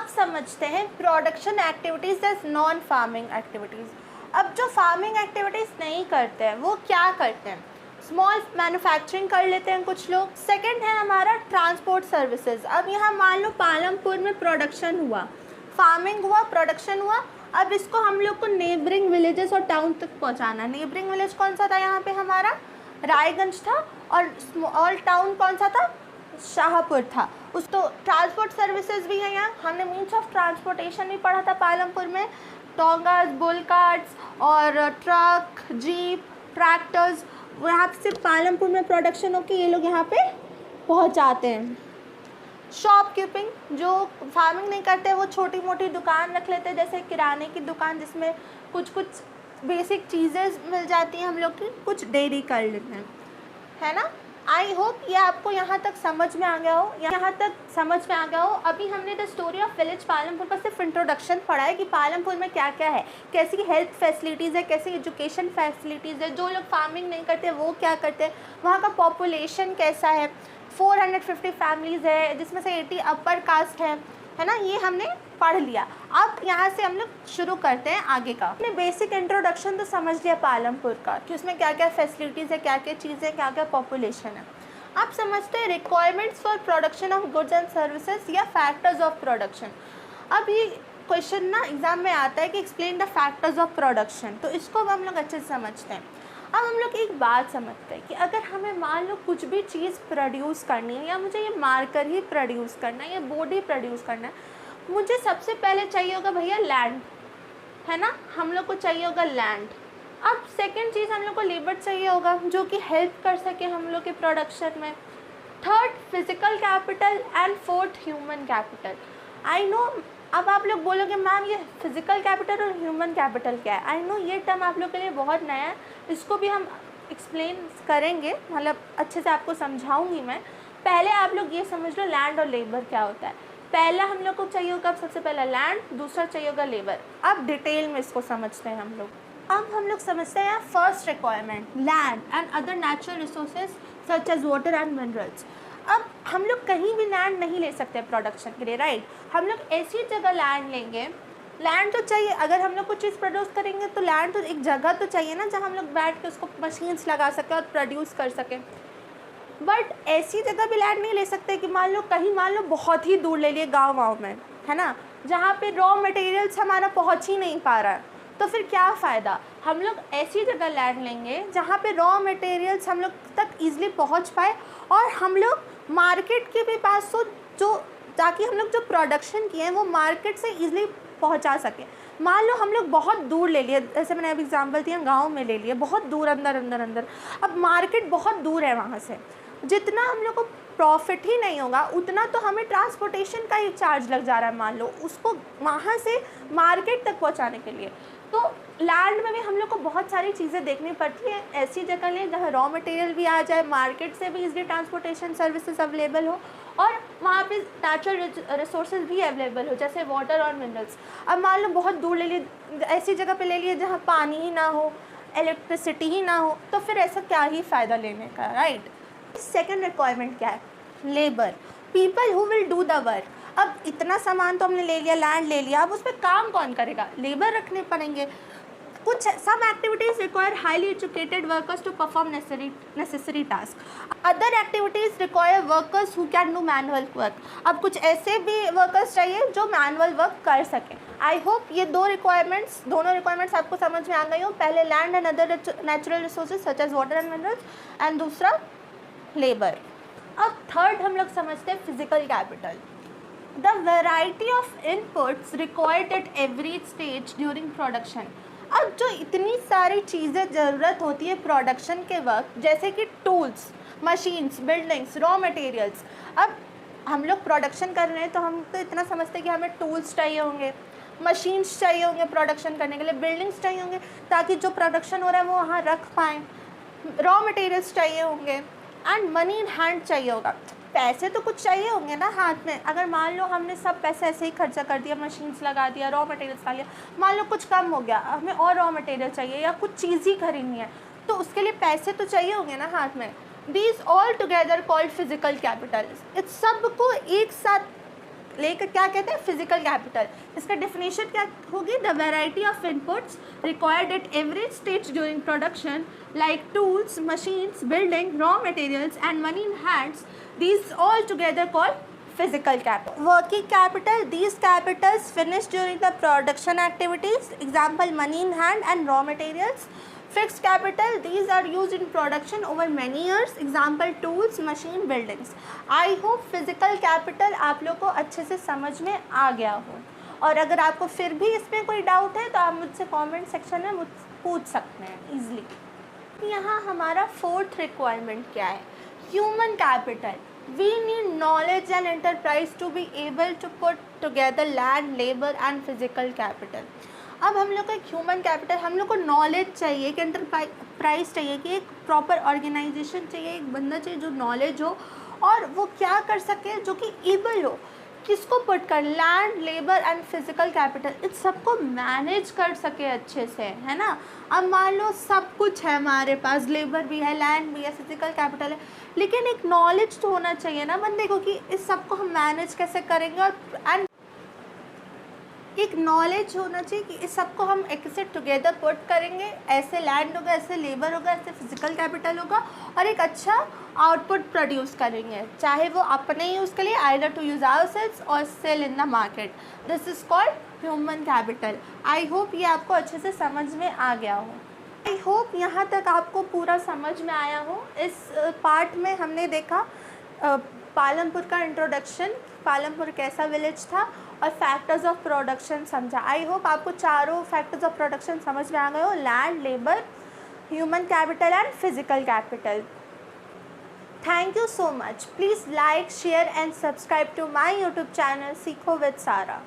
अब समझते हैं production activities as non farming activities. अब जो फार्मिंग एक्टिविटीज़ नहीं करते हैं वो क्या करते हैं, स्मॉल मैन्युफैक्चरिंग कर लेते हैं कुछ लोग। सेकंड है हमारा ट्रांसपोर्ट सर्विसेज। अब यहाँ मान लो पालमपुर में प्रोडक्शन हुआ, फार्मिंग हुआ, प्रोडक्शन हुआ, अब इसको हम लोग को नेबरिंग विलेजेस और टाउन तक पहुँचाना। नेबरिंग विलेज कौन सा था यहाँ पे हमारा, रायगंज था, और टाउन कौन सा था, शाहपुर था। उस तो ट्रांसपोर्ट सर्विसेज भी है यहाँ। हमने मीन्स ऑफ ट्रांसपोर्टेशन भी पढ़ा था पालमपुर में, टोंगास, बुल कार्ट्स और ट्रक, जीप, ट्रैक्टर्स। यहाँ से पालमपुर में प्रोडक्शन होकर ये लोग यहाँ पे पहुँचाते हैं। शॉपकीपिंग, जो फार्मिंग नहीं करते वो छोटी मोटी दुकान रख लेते हैं, जैसे किराने की दुकान जिसमें कुछ कुछ बेसिक चीज़ें मिल जाती हैं हम लोग की, कुछ डेयरी कर लेते हैं, है ना। आई होप ये आपको यहाँ तक समझ में आ गया हो। अभी हमने the story of village Palampur का सिर्फ इंट्रोडक्शन पढ़ा है कि पालमपुर में क्या क्या है, कैसी हेल्थ फैसिलिटीज़ है, कैसी एजुकेशन फैसिलिटीज़ है, जो लोग फार्मिंग नहीं करते वो क्या करते हैं, वहाँ का पॉपुलेशन कैसा है, 450 फैमिलीज़ है जिसमें से 80 अपर कास्ट है ना। ये हमने पढ़ लिया। अब यहाँ से हम लोग शुरू करते हैं आगे का। हमने बेसिक इंट्रोडक्शन तो समझ लिया पालमपुर का कि उसमें क्या क्या फैसिलिटीज़ है, क्या क्या चीज़ें, क्या क्या पॉपुलेशन है। अब समझते हैं requirements for production of goods and services या फैक्टर्स ऑफ प्रोडक्शन। अब ये क्वेश्चन ना एग्जाम में आता है कि explain the factors of production, तो इसको हम लोग अच्छे से समझते हैं। अब हम लोग एक बात समझते हैं कि अगर हमें मान लो कुछ भी चीज़ प्रोड्यूस करनी है, या मुझे ये मार्कर ही प्रोड्यूस करना है, ये बॉडी प्रोड्यूस करना है, मुझे सबसे पहले चाहिए होगा भैया लैंड, है ना, हम लोग को चाहिए होगा लैंड। अब सेकंड चीज़ हम लोग को लेबर चाहिए होगा जो कि हेल्प कर सके हम लोग के प्रोडक्शन में। Third physical capital and fourth human capital. I know अब आप लोग बोलोगे मैम ये फिजिकल कैपिटल और ह्यूमन कैपिटल क्या है। आई नो ये टर्म आप लोग के लिए बहुत नया है, इसको भी हम एक्सप्लेन करेंगे, मतलब अच्छे से आपको समझाऊंगी मैं। पहले आप लोग ये समझ लो लैंड और लेबर क्या होता है। पहला हम लोग को चाहिए होगा सबसे पहला लैंड, दूसरा चाहिए होगा लेबर। अब डिटेल में इसको समझते हैं हम लोग। अब हम लोग समझते हैं first requirement, land and other natural resources such as water and minerals. अब हम लोग कहीं भी लैंड नहीं ले सकते प्रोडक्शन के लिए, राइट। हम लोग ऐसी जगह लैंड लेंगे, लैंड तो चाहिए, अगर हम लोग कुछ चीज़ प्रोड्यूस करेंगे तो लैंड तो एक जगह तो चाहिए ना जहाँ हम लोग बैठ के उसको मशीन्स लगा सकें और प्रोड्यूस कर सकें। बट ऐसी जगह भी लैंड नहीं ले सकते कि मान लो बहुत ही दूर ले लिए गाँव में, है ना, जहाँ पे रॉ मटेरियल्स हमारा पहुँच ही नहीं पा रहा है, तो फिर क्या फ़ायदा। हम लोग ऐसी जगह लैंड लेंगे जहाँ पे रॉ मटेरियल्स हम लोग तक ईज़िली पहुँच पाए और हम लोग मार्केट के भी पास हो, जो ताकि हम लोग जो प्रोडक्शन किए हैं वो मार्केट से ईज़िली पहुँचा सकें। मान लो हम लोग बहुत दूर ले लिए, जैसे मैंने अभी एग्जांपल दिया गांव में ले लिए, बहुत दूर अंदर, अब मार्केट बहुत दूर है वहाँ से, जितना हम लोग को प्रॉफिट ही नहीं होगा उतना तो हमें ट्रांसपोर्टेशन का ही चार्ज लग जा रहा है, मान लो उसको वहाँ से मार्केट तक पहुँचाने के लिए। तो लैंड में भी हम लोग को बहुत सारी चीज़ें देखनी पड़ती है। ऐसी जगह लें जहाँ रॉ मटेरियल भी आ जाए, मार्केट से भी इजली ट्रांसपोर्टेशन सर्विसेज अवेलेबल हो और वहाँ पे नेचुरल रिसोर्सेज भी अवेलेबल हो जैसे वाटर और मिनरल्स। अब मान लो बहुत दूर ले लिए, ऐसी जगह पे ले लिए जहाँ पानी ही ना हो, इलेक्ट्रिसिटी ही ना हो, तो फिर ऐसा क्या ही फ़ायदा लेने का, राइट। सेकेंड रिक्वायरमेंट क्या है, labour, people who will do the work. अब इतना सामान तो हमने ले लिया, लैंड ले लिया, अब उस पर काम कौन करेगा, लेबर रखने पड़ेंगे। कुछ some activities require highly educated workers to perform necessary task, other activities require workers who can do manual work. अब कुछ ऐसे भी वर्कर्स चाहिए जो मैनुअल वर्क कर सकें। आई होप ये दोनों रिक्वायरमेंट्स आपको समझ में आ गई हो। पहले land and other natural resources such as water and minerals, and दूसरा लेबर। अब थर्ड हम लोग समझते हैं physical capital, the variety of inputs required at every stage during production. अब जो इतनी सारी चीज़ें ज़रूरत होती है प्रोडक्शन के वक्त, जैसे कि tools, machines, buildings, raw materials. अब हम लोग प्रोडक्शन कर रहे हैं तो हम तो इतना समझते हैं कि हमें टूल्स चाहिए होंगे, मशीन्स चाहिए होंगे प्रोडक्शन करने के लिए, बिल्डिंग्स चाहिए होंगे ताकि जो प्रोडक्शन हो रहा है वो वहाँ रख पाएँ, रॉ मटेरियल्स चाहिए होंगे, एंड मनी इन हैंड चाहिए होगा। पैसे तो कुछ चाहिए होंगे ना हाथ में। अगर मान लो हमने सब पैसे ऐसे ही खर्चा कर दिया, मशीन्स लगा दिया, रॉ मटेरियल्स लगा लिया, मान लो कुछ कम हो गया, हमें और रॉ मटेरियल चाहिए या कुछ चीज़ ही खरीदनी है, तो उसके लिए पैसे तो चाहिए होंगे ना हाथ में। These all together called physical capital. इस सब को एक साथ लेकर क्या कहते हैं, फिजिकल कैपिटल। इसका डेफिनेशन क्या होगी, the variety of inputs required at every stage during production like tools, machines, building, raw materials and money in hands, these all together called physical capital. Working capital, these capitals finished during the production activities, example money in hand and raw materials. Fixed capital, these are used in production over many years, example tools, machine, buildings. I hope physical capital आप लोग को अच्छे से समझ में आ गया हो, और अगर आपको फिर भी इसमें कोई डाउट है तो आप मुझसे कमेंट सेक्शन में पूछ सकते हैं ईजिली। यहाँ हमारा फोर्थ रिक्वायरमेंट क्या है, human capital. We need knowledge and enterprise to be able to put together land, labor and physical capital. अब हम लोग को एक ह्यूमन कैपिटल, हम लोग को नॉलेज चाहिए, कि एंटरप्राइज चाहिए, कि एक प्रॉपर ऑर्गेनाइजेशन चाहिए, एक बंदा चाहिए जो नॉलेज हो और वो क्या कर सके, जो कि एबल हो किसको पुट कर, land, labour and physical capital, इन सबको मैनेज कर सके अच्छे से, है ना। अब मान लो सब कुछ है हमारे पास, लेबर भी है, लैंड भी है, फिजिकल कैपिटल है, लेकिन एक नॉलेज तो होना चाहिए ना बंदे को कि इस सबको हम मैनेज कैसे करेंगे, और एंड एक नॉलेज होना चाहिए कि इस सबको हम ऐसे टुगेदर पुट करेंगे, ऐसे लैंड होगा, ऐसे लेबर होगा, ऐसे फिजिकल कैपिटल होगा, और एक अच्छा आउटपुट प्रोड्यूस करेंगे, चाहे वो अपने यूज़ के लिए, आइदर टू यूज़ आवरसेल्व्स और sell in the market. This is called human capital. I hope ये आपको अच्छे से समझ में आ गया हो। आई होप यहाँ तक आपको पूरा समझ में आया हो। इस पार्ट में हमने देखा पालमपुर का इंट्रोडक्शन, पालमपुर कैसा विलेज था, और फैक्टर्स ऑफ प्रोडक्शन समझा। आई होप आपको चारों फैक्टर्स ऑफ प्रोडक्शन समझ में आ गए हो, land, labour, human capital and physical capital. Thank you so much. Please like, share and subscribe to my YouTube channel Seekho with Sara.